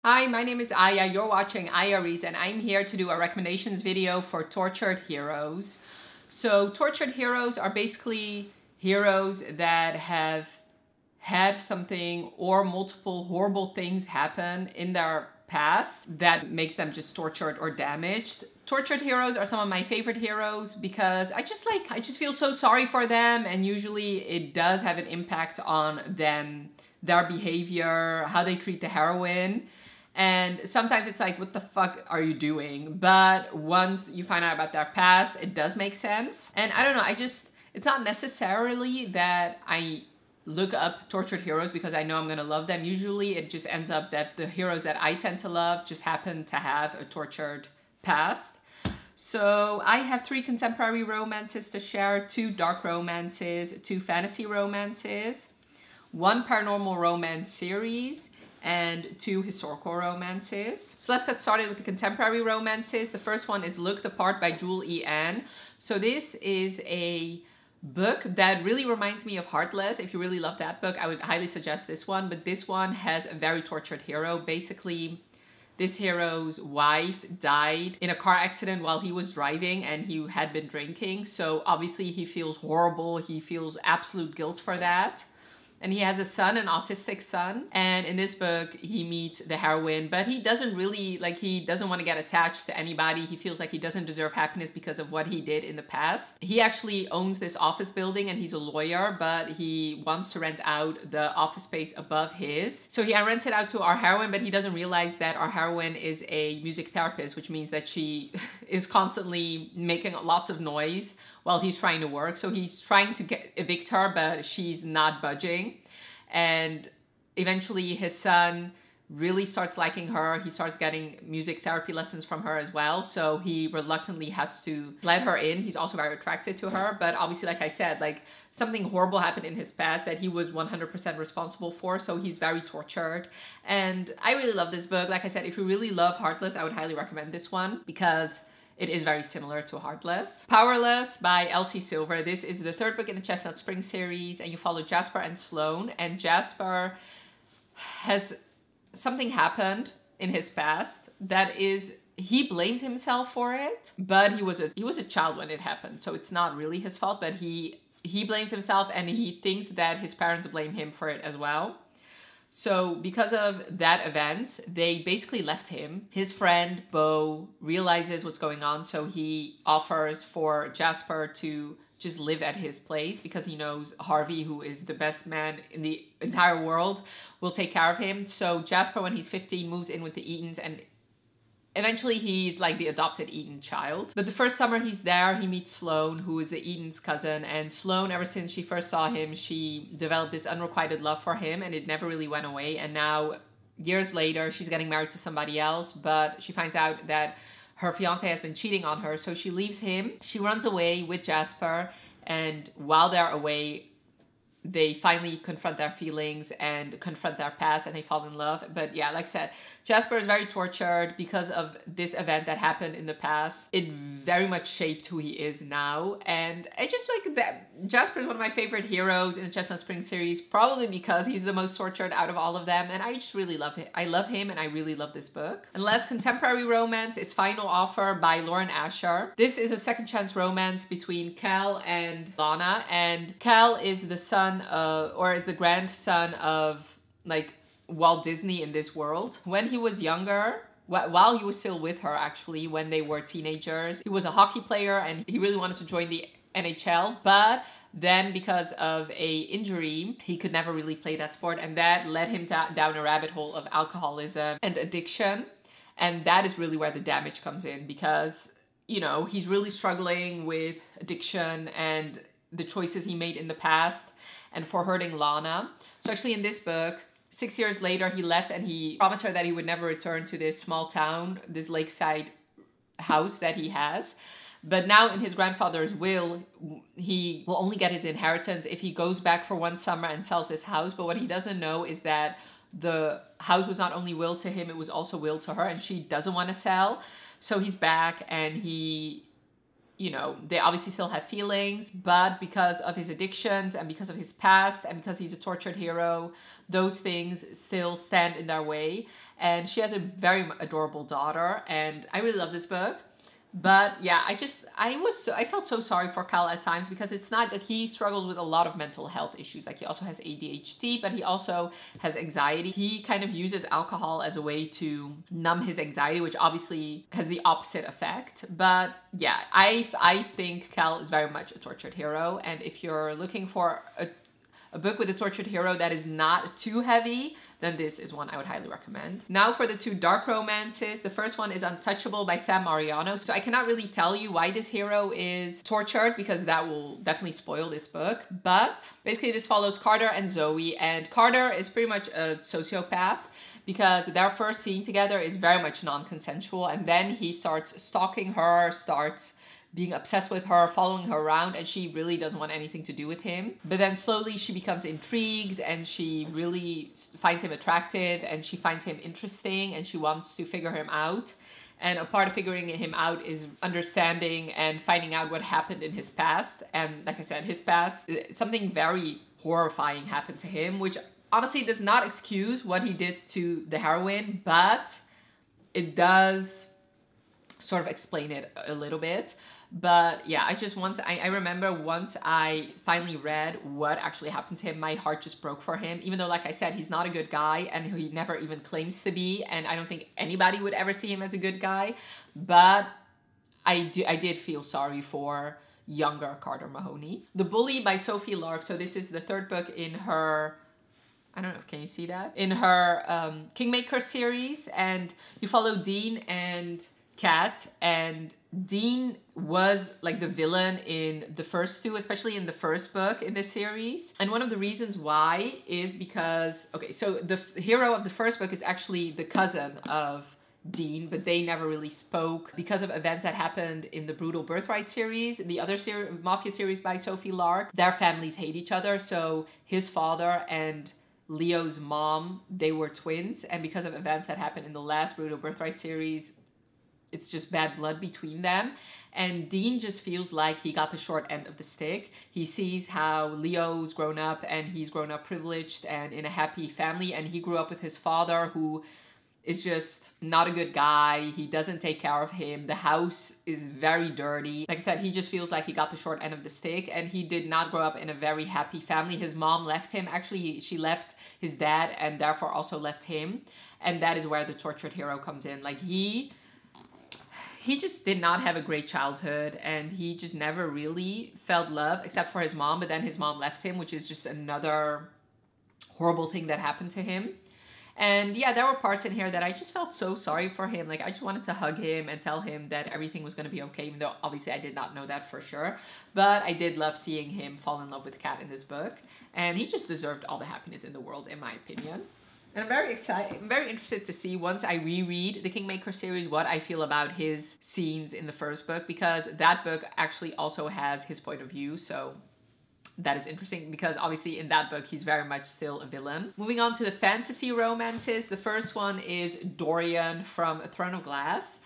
Hi, my name is Aya. You're watching Aya Reads, and I'm here to do a recommendations video for tortured heroes. So tortured heroes are basically heroes that have had something or multiple horrible things happen in their past that makes them just tortured or damaged. Tortured heroes are some of my favorite heroes because I just feel so sorry for them, and usually it does have an impact on them, their behavior, how they treat the heroine. And sometimes it's like, what the fuck are you doing? But once you find out about their past, it does make sense. And I don't know, it's not necessarily that I look up tortured heroes because I know I'm gonna love them. Usually it just ends up that the heroes that I tend to love just happen to have a tortured past. So I have 3 contemporary romances to share, 2 dark romances, 2 fantasy romances, 1 paranormal romance series, and 2 historical romances. So let's get started with the contemporary romances. The first one is Look the Part by Jewel E. Ann. So this is a book that really reminds me of Heartless. If you really love that book, I would highly suggest this one, but this one has a very tortured hero. Basically, this hero's wife died in a car accident while he was driving, and he had been drinking. So obviously he feels horrible. He feels absolute guilt for that. And he has a son, an autistic son. And in this book, he meets the heroine, but he doesn't really, he doesn't want to get attached to anybody. He feels like he doesn't deserve happiness because of what he did in the past. He actually owns this office building and he's a lawyer, but he wants to rent out the office space above his. So he rents it out to our heroine, but he doesn't realize that our heroine is a music therapist, which means that she is constantly making lots of noise while he's trying to work. So he's trying to evict her, but she's not budging. And eventually his son really starts liking her. He starts getting music therapy lessons from her as well. So he reluctantly has to let her in. He's also very attracted to her. But obviously, like I said, something horrible happened in his past that he was 100% responsible for. So he's very tortured. And I really love this book. Like I said, if you really love Heartless, I would highly recommend this one because it is very similar to Heartless. Powerless by Elsie Silver. This is the 3rd book in the Chestnut Spring series, and you follow Jasper and Sloane. And Jasper has something happened in his past that is, he blames himself for it, but he was a child when it happened, so it's not really his fault, but he blames himself, and he thinks that his parents blame him for it as well. So because of that event, they basically left him. His friend, Bo, realizes what's going on, so he offers for Jasper to just live at his place because he knows Harvey, who is the best man in the entire world, will take care of him. So Jasper, when he's 15, moves in with the Eatons, and eventually he's like the adopted Eaton child. But the first summer he's there, he meets Sloane, who is the Eaton's cousin. And Sloane, ever since she first saw him, she developed this unrequited love for him, and it never really went away. And now, years later, she's getting married to somebody else, but she finds out that her fiance has been cheating on her, so she leaves him. She runs away with Jasper, and while they're away, they finally confront their feelings and confront their past, and they fall in love. But yeah, like I said, Jasper is very tortured because of this event that happened in the past. It very much shaped who he is now. And I just like that Jasper is one of my favorite heroes in the Chestnut Spring series, probably because he's the most tortured out of all of them. And I just really love him. I love him, and I really love this book. And last contemporary romance is Final Offer by Lauren Asher. This is a second chance romance between Cal and Lana. And Cal is the son or is the grandson of Walt Disney in this world. When he was younger, while he was still with her actually, when they were teenagers, he was a hockey player and he really wanted to join the NHL, but then because of a injury, he could never really play that sport, and that led him down a rabbit hole of alcoholism and addiction. And that is really where the damage comes in because, you know, he's really struggling with addiction and the choices he made in the past and for hurting Lana. So actually in this book, 6 years later, he left and he promised her that he would never return to this small town, this lakeside house that he has. But now in his grandfather's will, he will only get his inheritance if he goes back for 1 summer and sells his house. But what he doesn't know is that the house was not only willed to him, it was also willed to her, and she doesn't want to sell. So he's back, and he, you know, they obviously still have feelings, but because of his addictions and because of his past and because he's a tortured hero, those things still stand in their way. and she has a very adorable daughter, and I really love this book. But yeah, I felt so sorry for Cal at times, because it's not that he struggles with a lot of mental health issues. Like, he also has ADHD, but he also has anxiety. He kind of uses alcohol as a way to numb his anxiety, which obviously has the opposite effect. But yeah, I think Cal is very much a tortured hero. And if you're looking for a book with a tortured hero that is not too heavy, then this is one I would highly recommend. Now for the two dark romances. The first one is Untouchable by Sam Mariano. So I cannot really tell you why this hero is tortured, because that will definitely spoil this book. But basically this follows Carter and Zoe, and Carter is pretty much a sociopath, because their first scene together is very much non-consensual, and then he starts stalking her, starts being obsessed with her, following her around, and she really doesn't want anything to do with him. But then slowly she becomes intrigued, and she really finds him attractive, and she finds him interesting, and she wants to figure him out. And a part of figuring him out is understanding and finding out what happened in his past. And like I said, his past, something very horrifying happened to him, which honestly does not excuse what he did to the heroine, but it does sort of explain it a little bit. But yeah, I remember once I finally read what actually happened to him, my heart just broke for him. Even though, like I said, he's not a good guy, and he never even claims to be, and I don't think anybody would ever see him as a good guy. But I did feel sorry for younger Carter Mahoney. The Bully by Sophie Lark. So this is the third book in her, I don't know, can you see that? In her Kingmaker series, and you follow Dean and Kat, and Dean was like the villain in the first two, especially in the first book in this series. And one of the reasons why is because, okay, so the hero of the first book is actually the cousin of Dean, but they never really spoke because of events that happened in the Brutal Birthright series. In the other Mafia series by Sophie Lark, their families hate each other. So his father and Leo's mom, they were twins. And because of events that happened in the last Brutal Birthright series, it's just bad blood between them. And Dean just feels like he got the short end of the stick. He sees how Leo's grown up, and he's grown up privileged and in a happy family, and he grew up with his father, who is just not a good guy. He doesn't take care of him. The house is very dirty. Like I said, he just feels like he got the short end of the stick, and he did not grow up in a very happy family. His mom left him. Actually, she left his dad and therefore also left him. And that is where the tortured hero comes in. Like, he just did not have a great childhood, and he just never really felt love except for his mom. But then his mom left him, which is just another horrible thing that happened to him. And yeah, there were parts in here that I just felt so sorry for him. Like, I just wanted to hug him and tell him that everything was going to be okay, even though obviously I did not know that for sure. But I did love seeing him fall in love with Kat in this book, and he just deserved all the happiness in the world, in my opinion. And I'm very excited, I'm very interested to see, once I reread the Kingmaker series, what I feel about his scenes in the first book, because that book actually also has his point of view. So that is interesting, because obviously in that book, he's very much still a villain. Moving on to the fantasy romances. The first one is Dorian from A Throne of Glass.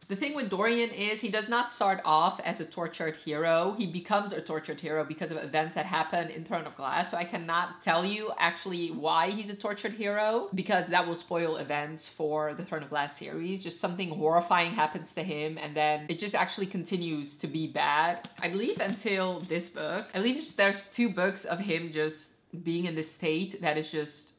The thing with Dorian is he does not start off as a tortured hero. He becomes a tortured hero because of events that happen in Throne of Glass. So I cannot tell you actually why he's a tortured hero, because that will spoil events for the Throne of Glass series. Just something horrifying happens to him, and then it just actually continues to be bad, I believe, until this book. I believe there's 2 books of him just being in this state that is just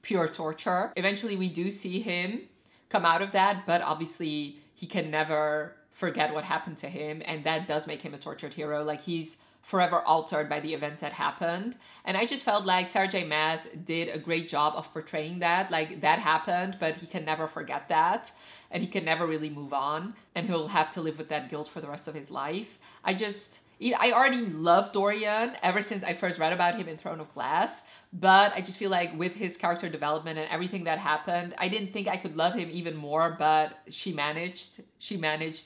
pure torture. Eventually we do see him come out of that, but obviously he can never forget what happened to him, and that does make him a tortured hero. Like, he's forever altered by the events that happened. And I just felt like Sarah J. Maas did a great job of portraying that. Like, that happened, but he can never forget that, and he can never really move on, and he'll have to live with that guilt for the rest of his life. I already loved Dorian ever since I first read about him in Throne of Glass, but I just feel like with his character development and everything that happened, I didn't think I could love him even more, but she managed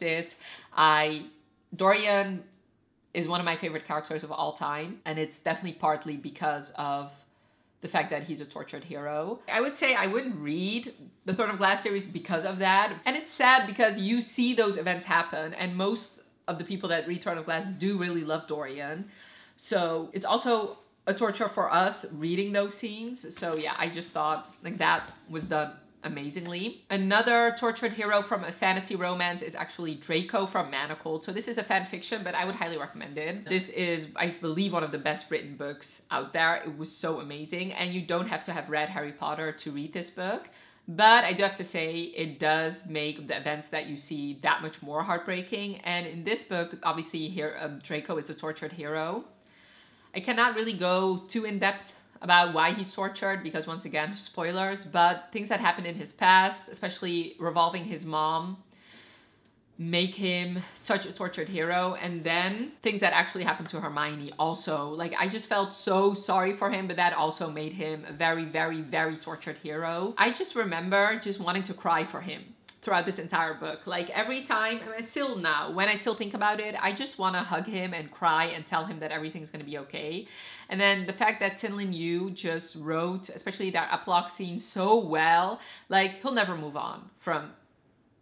it. Dorian is one of my favorite characters of all time, and it's definitely partly because of the fact that he's a tortured hero. I would say I wouldn't read the Throne of Glass series because of that, and it's sad because you see those events happen, and most of the people that read Throne of Glass do really love Dorian. So it's also a torture for us reading those scenes. So yeah, I just thought like that was done amazingly. Another tortured hero from a fantasy romance is actually Draco from Manacled. So this is a fan fiction, but I would highly recommend it. This is, I believe, one of the best written books out there. It was so amazing, and you don't have to have read Harry Potter to read this book. But I do have to say, it does make the events that you see that much more heartbreaking. And in this book, obviously here, Draco is a tortured hero. I cannot really go too in depth about why he's tortured because, once again, spoilers, but things that happened in his past, especially revolving his mom, make him such a tortured hero. And then things that actually happened to Hermione also, like, I just felt so sorry for him, but that also made him a very, very, very tortured hero. I just remember just wanting to cry for him throughout this entire book. Like, every time, and still now, when I still think about it, I just want to hug him and cry and tell him that everything's going to be okay. And then the fact that Cinlin Yu just wrote, especially that epilogue scene, so well, like, he'll never move on from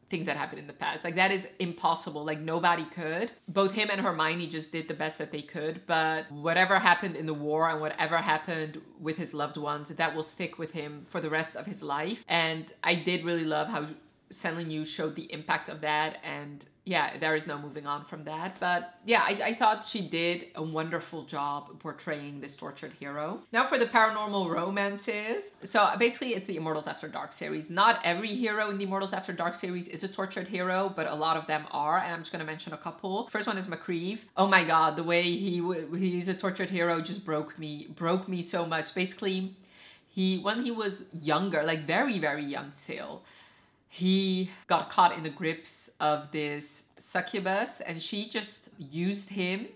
things that happened in the past. Like, that is impossible. Like, nobody could. Both him and Hermione just did the best that they could, but whatever happened in the war and whatever happened with his loved ones, that will stick with him for the rest of his life. And I did really love how Cinlin Yu showed the impact of that, and yeah, there is no moving on from that. But yeah, I thought she did a wonderful job portraying this tortured hero. Now for the paranormal romances. So basically it's the Immortals After Dark series. Not every hero in the Immortals After Dark series is a tortured hero, but a lot of them are, and I'm just gonna mention a couple. First one is McCreeve. Oh my god, the way he's a tortured hero just broke me so much. Basically, when he was younger, like very, very young still, he got caught in the grips of this succubus, and she just used him,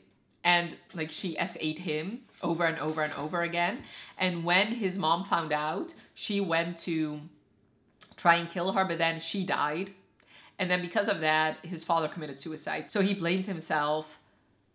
and like she S8'd him over and over and over again. And when his mom found out, she went to try and kill her, but then she died. And then because of that, his father committed suicide. So he blames himself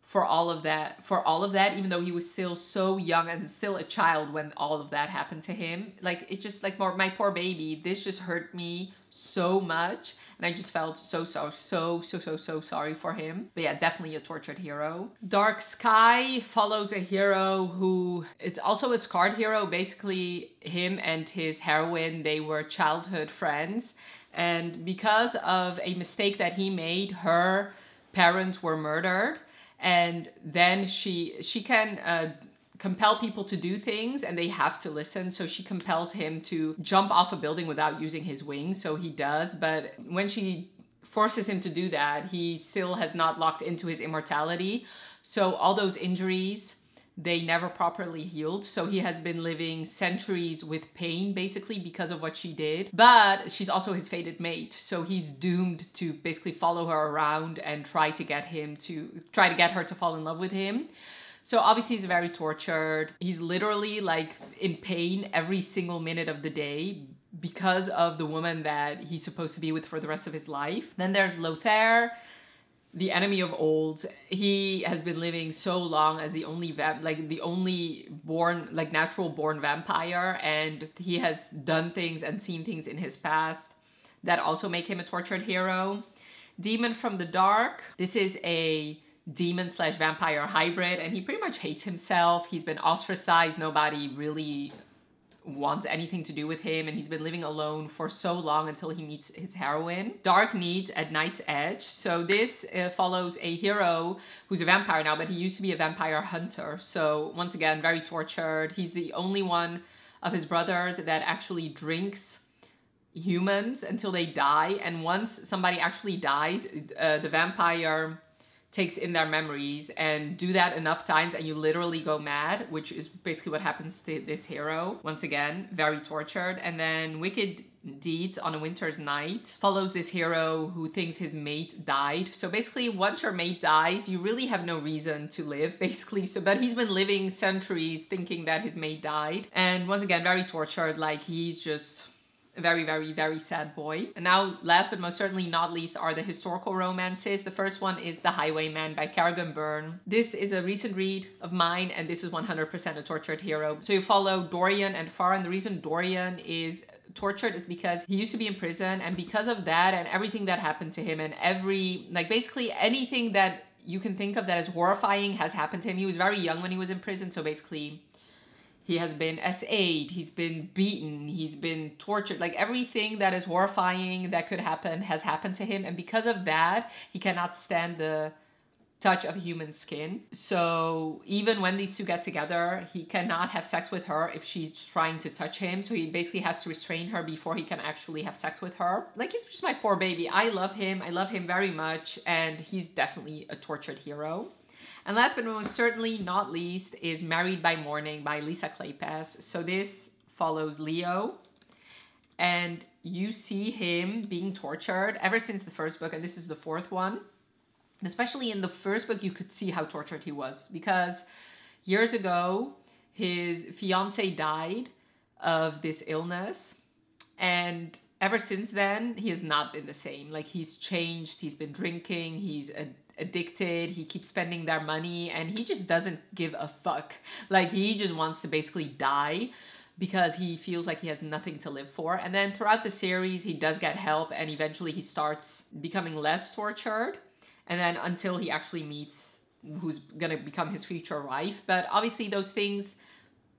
for all of that, even though he was still so young and still a child when all of that happened to him. Like, it just, like, my poor baby, this just hurt me so much. And I just felt so sorry for him. But yeah, definitely a tortured hero. Dark Sky follows a hero who, it's also a scarred hero. Basically, him and his heroine, they were childhood friends. And because of a mistake that he made, her parents were murdered. And then she can compel people to do things, and they have to listen. So she compels him to jump off a building without using his wings. So he does. But when she forces him to do that, he still has not locked into his immortality. So all those injuries, they never properly healed. So he has been living centuries with pain, basically, because of what she did. But she's also his fated mate. So he's doomed to basically follow her around and try to get her to fall in love with him. So obviously he's very tortured. He's literally like in pain every single minute of the day because of the woman that he's supposed to be with for the rest of his life. Then there's Lothair, the enemy of old. He has been living so long as the only natural born vampire, and he has done things and seen things in his past that also make him a tortured hero. Demon from the Dark. This is a demon/vampire hybrid, and he pretty much hates himself. He's been ostracized. Nobody really wants anything to do with him, and he's been living alone for so long until he meets his heroine. Dark Needs at Night's Edge. So this follows a hero who's a vampire now, but he used to be a vampire hunter. So once again, very tortured. He's the only one of his brothers that actually drinks humans until they die. And once somebody actually dies, the vampire takes in their memories, and do that enough times and you literally go mad, which is basically what happens to this hero. Once again, very tortured. And then Wicked Deeds on a Winter's Night follows this hero who thinks his mate died. So basically, once your mate dies, you really have no reason to live, basically. So, but he's been living centuries thinking that his mate died. And once again, very tortured. Like, he's just a very, very, very sad boy. And now, last but most certainly not least, are the historical romances. The first one is The Highwayman by Kerrigan Byrne. This is a recent read of mine, and this is 100% a tortured hero. So you follow Dorian and Farr, and the reason Dorian is tortured is because he used to be in prison, and because of that and everything that happened to him, and basically anything that you can think of that is horrifying has happened to him. He was very young when he was in prison, so basically He has been SA'd, he's been beaten, he's been tortured. Like everything that is horrifying that could happen has happened to him. And because of that, he cannot stand the touch of human skin. So even when these two get together, he cannot have sex with her if she's trying to touch him. So he basically has to restrain her before he can actually have sex with her. Like, he's just my poor baby. I love him very much, and he's definitely a tortured hero. And last but most certainly not least is Married by Morning by Lisa Kleypas. So this follows Leo, and you see him being tortured ever since the first book, and this is the fourth one. Especially in the first book, you could see how tortured he was, because years ago, his fiance died of this illness, and ever since then, he has not been the same. Like, he's changed, he's been drinking, he's addicted, he keeps spending their money, and he just doesn't give a fuck. Like, he just wants to basically die because he feels like he has nothing to live for. And then throughout the series, he does get help, and eventually he starts becoming less tortured. And then until he actually meets who's gonna become his future wife. But obviously those things,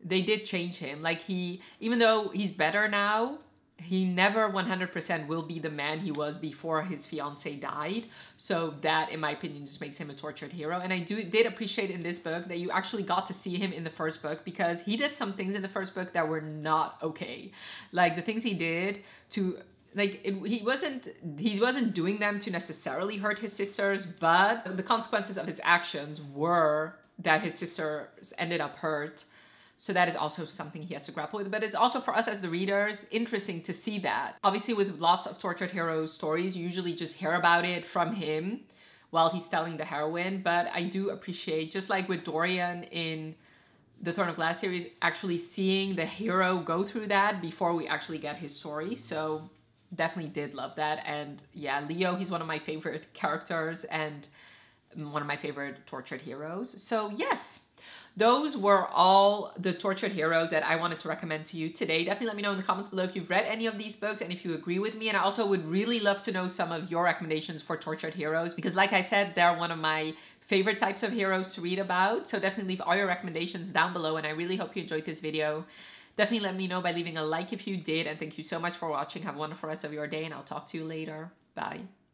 they did change him. Like, even though he's better now, he never 100% will be the man he was before his fiance died. So that, in my opinion, just makes him a tortured hero. And I did appreciate in this book that you actually got to see him in the first book, because he did some things in the first book that were not okay. Like, the things he did to... Like, he wasn't doing them to necessarily hurt his sisters, but the consequences of his actions were that his sisters ended up hurt. So that is also something he has to grapple with. But it's also, for us as the readers, interesting to see that. Obviously, with lots of tortured hero stories, you usually just hear about it from him while he's telling the heroine. But I do appreciate, just like with Dorian in the Throne of Glass series, actually seeing the hero go through that before we actually get his story. So definitely did love that. And yeah, Leo, he's one of my favorite characters and one of my favorite tortured heroes. So yes, those were all the tortured heroes that I wanted to recommend to you today. Definitely let me know in the comments below if you've read any of these books and if you agree with me. And I also would really love to know some of your recommendations for tortured heroes, because like I said, they're one of my favorite types of heroes to read about. So definitely leave all your recommendations down below, and I really hope you enjoyed this video. Definitely let me know by leaving a like if you did, and thank you so much for watching. Have a wonderful rest of your day, and I'll talk to you later. Bye.